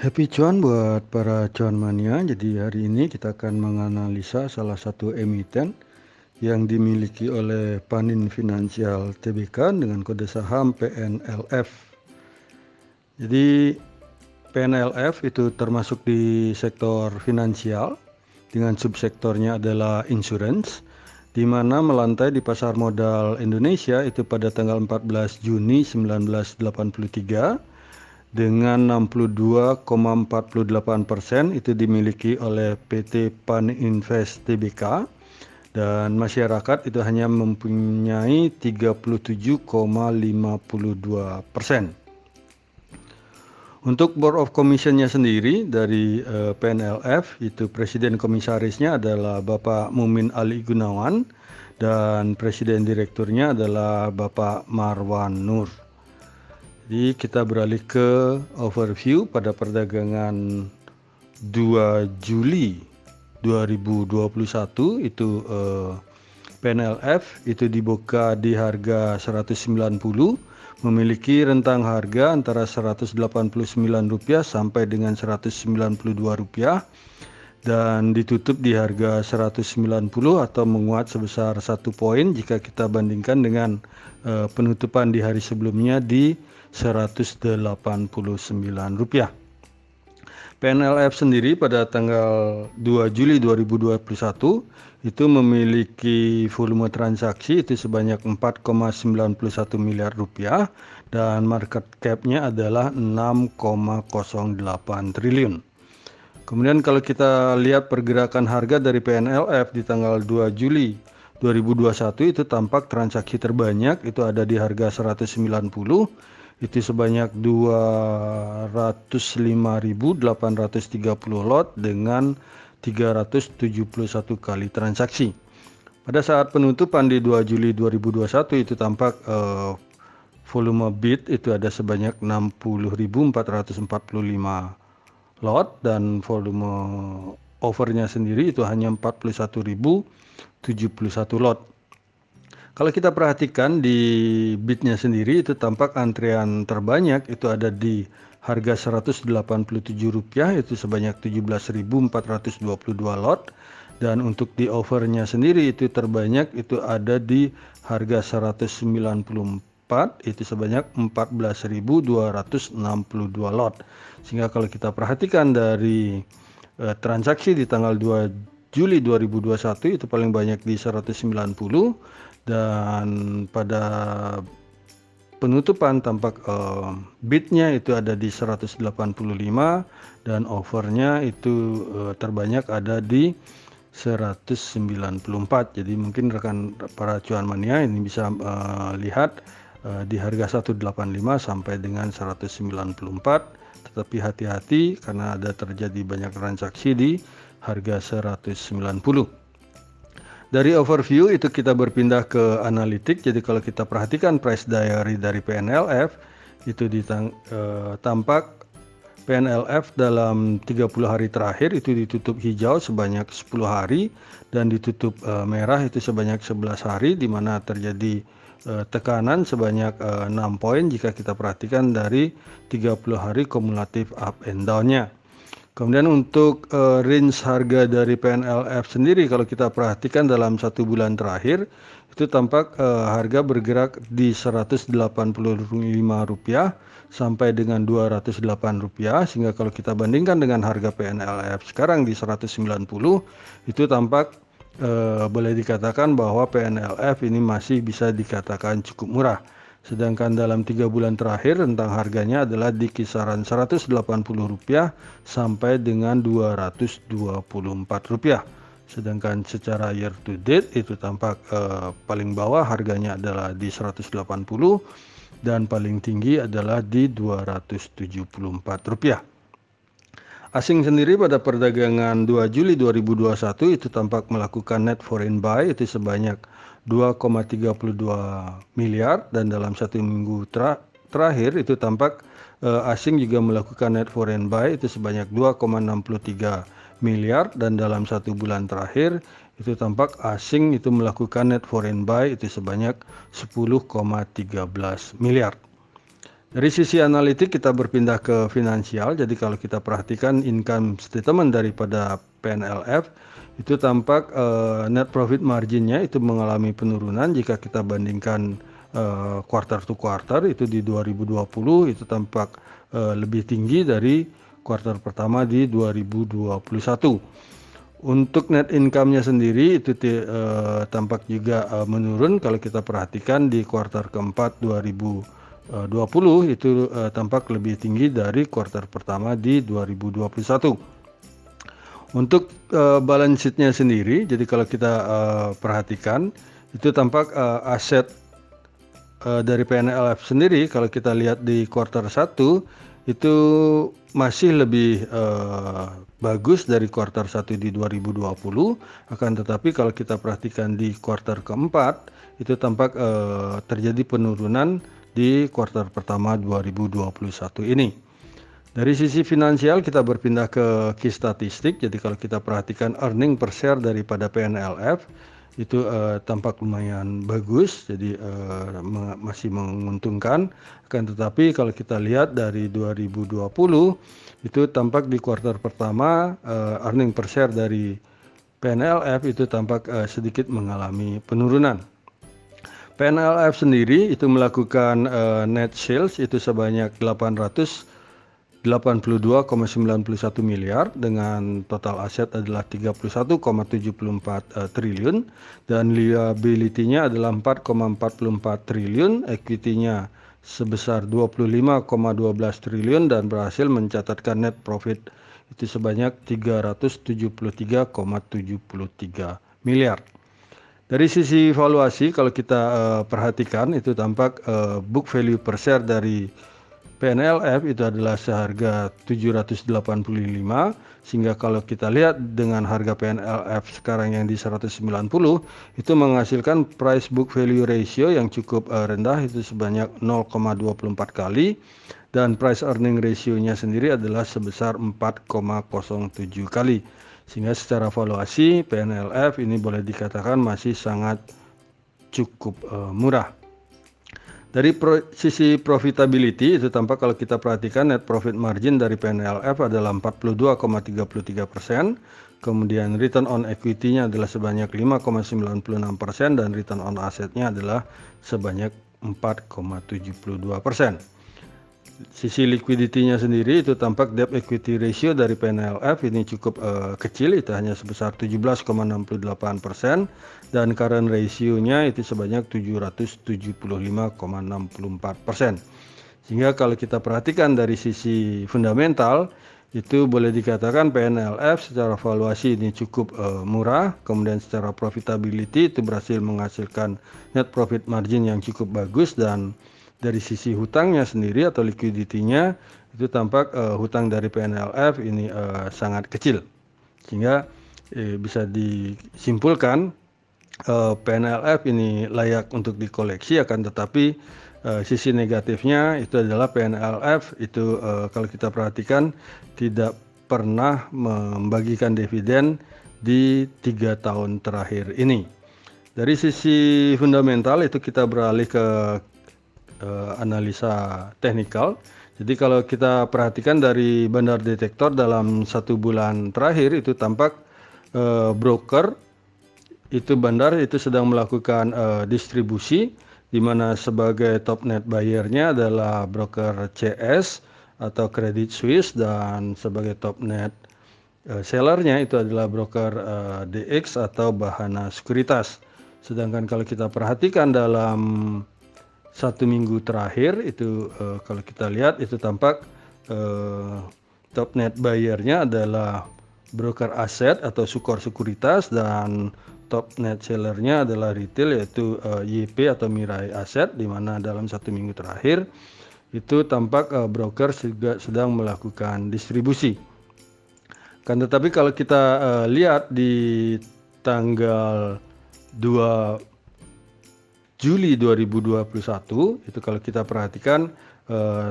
Happy cuan buat para cuan mania. Jadi hari ini kita akan menganalisa salah satu emiten yang dimiliki oleh Panin Finansial Tbk dengan kode saham PNLF. Jadi PNLF itu termasuk di sektor finansial dengan subsektornya adalah insurance, di mana melantai di pasar modal Indonesia itu pada tanggal 14 Juni 1983 dengan 62,48% itu dimiliki oleh PT Paninvest Tbk, dan masyarakat itu hanya mempunyai 37,52%. Untuk Board of Commission-nya sendiri dari PNLF itu presiden komisarisnya adalah Bapak Mumin Ali Gunawan dan presiden direkturnya adalah Bapak Marwan Nur. Jadi kita beralih ke overview pada perdagangan 2 Juli 2021 itu PNLF itu dibuka di harga 190, memiliki rentang harga antara Rp189 sampai dengan Rp192 dan ditutup di harga 190 atau menguat sebesar 1 poin jika kita bandingkan dengan penutupan di hari sebelumnya di Rp189. PNLF sendiri pada tanggal 2 Juli 2021 itu memiliki volume transaksi itu sebanyak 4,91 miliar rupiah dan market cap-nya adalah 6,08 triliun. Kemudian kalau kita lihat pergerakan harga dari PNLF di tanggal 2 Juli 2021 itu tampak transaksi terbanyak itu ada di harga 190, itu sebanyak 205.830 lot dengan 371 kali transaksi. Pada saat penutupan di 2 Juli 2021 itu tampak volume bid itu ada sebanyak 60.445 lot dan volume overnya sendiri itu hanya 41.071 lot. Kalau kita perhatikan di bidnya sendiri itu tampak antrian terbanyak itu ada di harga Rp187 itu sebanyak 17.422 lot, dan untuk di overnya sendiri itu terbanyak itu ada di harga 194 itu sebanyak 14.262 lot. Sehingga kalau kita perhatikan dari transaksi di tanggal 2 Juli 2021 itu paling banyak di 190 dan pada penutupan tampak bidnya itu ada di 185 dan overnya itu terbanyak ada di 194. Jadi mungkin rekan para cuan mania ini bisa lihat di harga 185 sampai dengan 194, tetapi hati-hati karena ada terjadi banyak transaksi di harga 190. Dari overview itu kita berpindah ke analitik. Jadi kalau kita perhatikan price diary dari PNLF itu tampak PNLF dalam 30 hari terakhir itu ditutup hijau sebanyak 10 hari dan ditutup merah itu sebanyak 11 hari, di mana terjadi tekanan sebanyak 6 poin jika kita perhatikan dari 30 hari kumulatif up and down-nya. Kemudian untuk range harga dari PNLF sendiri kalau kita perhatikan dalam 1 bulan terakhir itu tampak harga bergerak di Rp185 sampai dengan Rp208, sehingga kalau kita bandingkan dengan harga PNLF sekarang di 190 itu tampak boleh dikatakan bahwa PNLF ini masih bisa dikatakan cukup murah. Sedangkan dalam 3 bulan terakhir rentang harganya adalah di kisaran Rp180 sampai dengan Rp224. Sedangkan secara year to date itu tampak paling bawah harganya adalah di 180 dan paling tinggi adalah di Rp274. Asing sendiri pada perdagangan 2 Juli 2021 itu tampak melakukan net foreign buy itu sebanyak 2,32 miliar dan dalam 1 minggu terakhir itu tampak asing juga melakukan net foreign buy itu sebanyak 2,63 miliar dan dalam 1 bulan terakhir itu tampak asing itu melakukan net foreign buy itu sebanyak 10,13 miliar. Dari sisi analitik kita berpindah ke finansial. Jadi kalau kita perhatikan income statement daripada PNLF itu tampak net profit marginnya itu mengalami penurunan jika kita bandingkan quarter to quarter. Itu di 2020 itu tampak lebih tinggi dari kuartal pertama di 2021. Untuk net income-nya sendiri itu tampak juga menurun kalau kita perhatikan di kuartal keempat 2020 itu tampak lebih tinggi dari kuartal pertama di 2021. Untuk balance sheet-nya sendiri, jadi kalau kita perhatikan itu tampak aset dari PNLF sendiri kalau kita lihat di kuartal 1 itu masih lebih bagus dari kuartal 1 di 2020, akan tetapi kalau kita perhatikan di kuartal keempat itu tampak terjadi penurunan di kuartal pertama 2021 ini. Dari sisi finansial kita berpindah ke key statistik. Jadi kalau kita perhatikan earning per share daripada PNLF itu tampak lumayan bagus, jadi masih menguntungkan. Akan tetapi kalau kita lihat dari 2020 itu tampak di kuartal pertama earning per share dari PNLF itu tampak sedikit mengalami penurunan. PNLF sendiri itu melakukan net sales itu sebanyak 882,91 miliar dengan total aset adalah 31,74 triliun dan liability-nya adalah 4,44 triliun, equity-nya sebesar 25,12 triliun dan berhasil mencatatkan net profit itu sebanyak 373,73 miliar. Dari sisi valuasi kalau kita perhatikan itu tampak book value per share dari PNLF itu adalah seharga 785, sehingga kalau kita lihat dengan harga PNLF sekarang yang di 190 itu menghasilkan price book value ratio yang cukup rendah itu sebanyak 0,24 kali dan price earning ratio-nya sendiri adalah sebesar 4,07 kali. Sehingga secara valuasi PNLF ini boleh dikatakan masih sangat cukup murah. Dari sisi profitability itu tampak kalau kita perhatikan net profit margin dari PNLF adalah 42,33%, kemudian return on equity-nya adalah sebanyak 5,96% dan return on asset-nya adalah sebanyak 4,72%. Sisi liquidity-nya sendiri itu tampak debt equity ratio dari PNLF ini cukup kecil, itu hanya sebesar 17,68% dan current ratio-nya itu sebanyak 775,64%. Sehingga kalau kita perhatikan dari sisi fundamental itu boleh dikatakan PNLF secara valuasi ini cukup murah, kemudian secara profitability itu berhasil menghasilkan net profit margin yang cukup bagus dan dari sisi hutangnya sendiri atau liquidity-nya itu tampak hutang dari PNLF ini sangat kecil, sehingga bisa disimpulkan PNLF ini layak untuk dikoleksi. Akan tetapi sisi negatifnya itu adalah PNLF itu kalau kita perhatikan tidak pernah membagikan dividen di 3 tahun terakhir ini. Dari sisi fundamental itu kita beralih ke analisa teknikal. Jadi kalau kita perhatikan dari Bandar Detektor dalam 1 bulan terakhir itu tampak broker itu bandar itu sedang melakukan distribusi, di mana sebagai top net buyer-nya adalah broker CS atau Credit Suisse dan sebagai top net seller-nya itu adalah broker DX atau Bahana Sekuritas. Sedangkan kalau kita perhatikan dalam 1 minggu terakhir itu kalau kita lihat itu tampak top net buyer-nya adalah broker aset atau Sukor Sekuritas dan top net seller-nya adalah retail yaitu YP atau Mirai Aset, di mana dalam 1 minggu terakhir itu tampak broker juga sedang melakukan distribusi. Kan tetapi kalau kita lihat di tanggal 2 Juli 2021 itu kalau kita perhatikan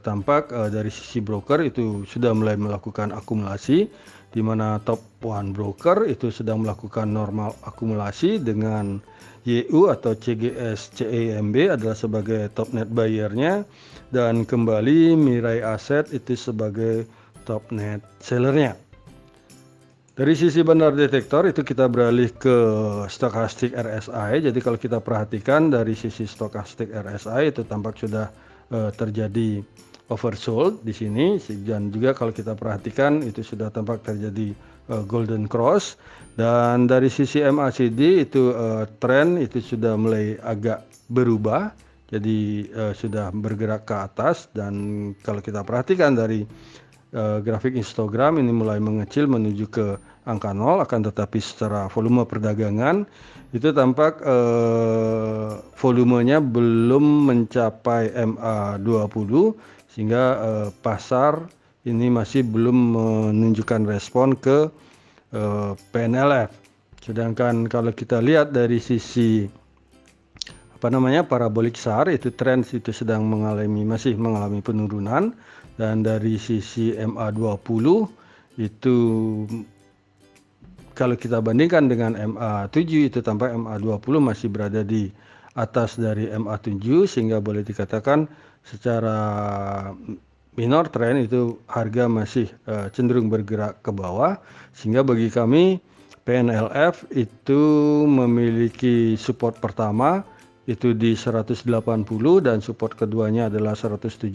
tampak dari sisi broker itu sudah mulai melakukan akumulasi, di mana top one broker itu sedang melakukan normal akumulasi dengan YU atau CGS CEMB adalah sebagai top net buyer-nya, dan kembali Mirai Asset itu sebagai top net seller-nya. Dari sisi benar detektor itu kita beralih ke stokastik RSI. Jadi kalau kita perhatikan dari sisi stokastik RSI itu tampak sudah terjadi oversold di sini, dan juga kalau kita perhatikan itu sudah tampak terjadi golden cross. Dan dari sisi MACD itu tren itu sudah mulai agak berubah, jadi sudah bergerak ke atas. Dan kalau kita perhatikan dari grafik histogram ini mulai mengecil menuju ke angka 0, akan tetapi secara volume perdagangan itu tampak volumenya belum mencapai MA20, sehingga pasar ini masih belum menunjukkan respon ke PNLF. Sedangkan kalau kita lihat dari sisi parabolic SAR itu tren itu sedang masih mengalami penurunan, dan dari sisi MA20 itu kalau kita bandingkan dengan MA7 itu tampak MA20 masih berada di atas dari MA7, sehingga boleh dikatakan secara minor trend itu harga masih cenderung bergerak ke bawah, sehingga bagi kami PNLF itu memiliki support pertama itu di 180 dan support keduanya adalah 175,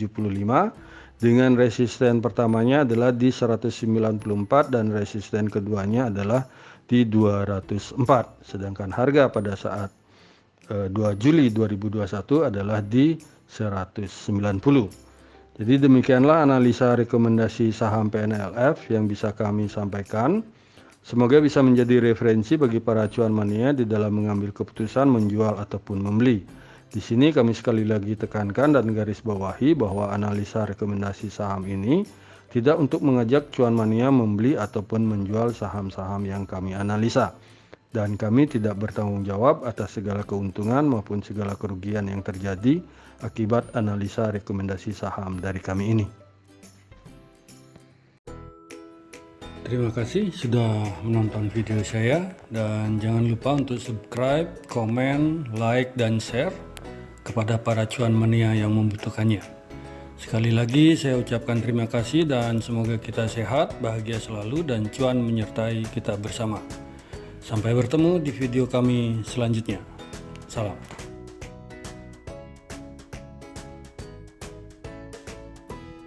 dengan resisten pertamanya adalah di 194 dan resisten keduanya adalah di 204. Sedangkan harga pada saat 2 Juli 2021 adalah di 190. Jadi demikianlah analisa rekomendasi saham PNLF yang bisa kami sampaikan. Semoga bisa menjadi referensi bagi para cuan mania di dalam mengambil keputusan menjual ataupun membeli. Di sini kami sekali lagi tekankan dan garis bawahi bahwa analisa rekomendasi saham ini tidak untuk mengajak cuan mania membeli ataupun menjual saham-saham yang kami analisa. Dan kami tidak bertanggung jawab atas segala keuntungan maupun segala kerugian yang terjadi akibat analisa rekomendasi saham dari kami ini. Terima kasih sudah menonton video saya, dan jangan lupa untuk subscribe, komen, like, dan share kepada para cuan mania yang membutuhkannya. Sekali lagi saya ucapkan terima kasih dan semoga kita sehat, bahagia selalu, dan cuan menyertai kita bersama. Sampai bertemu di video kami selanjutnya. Salam.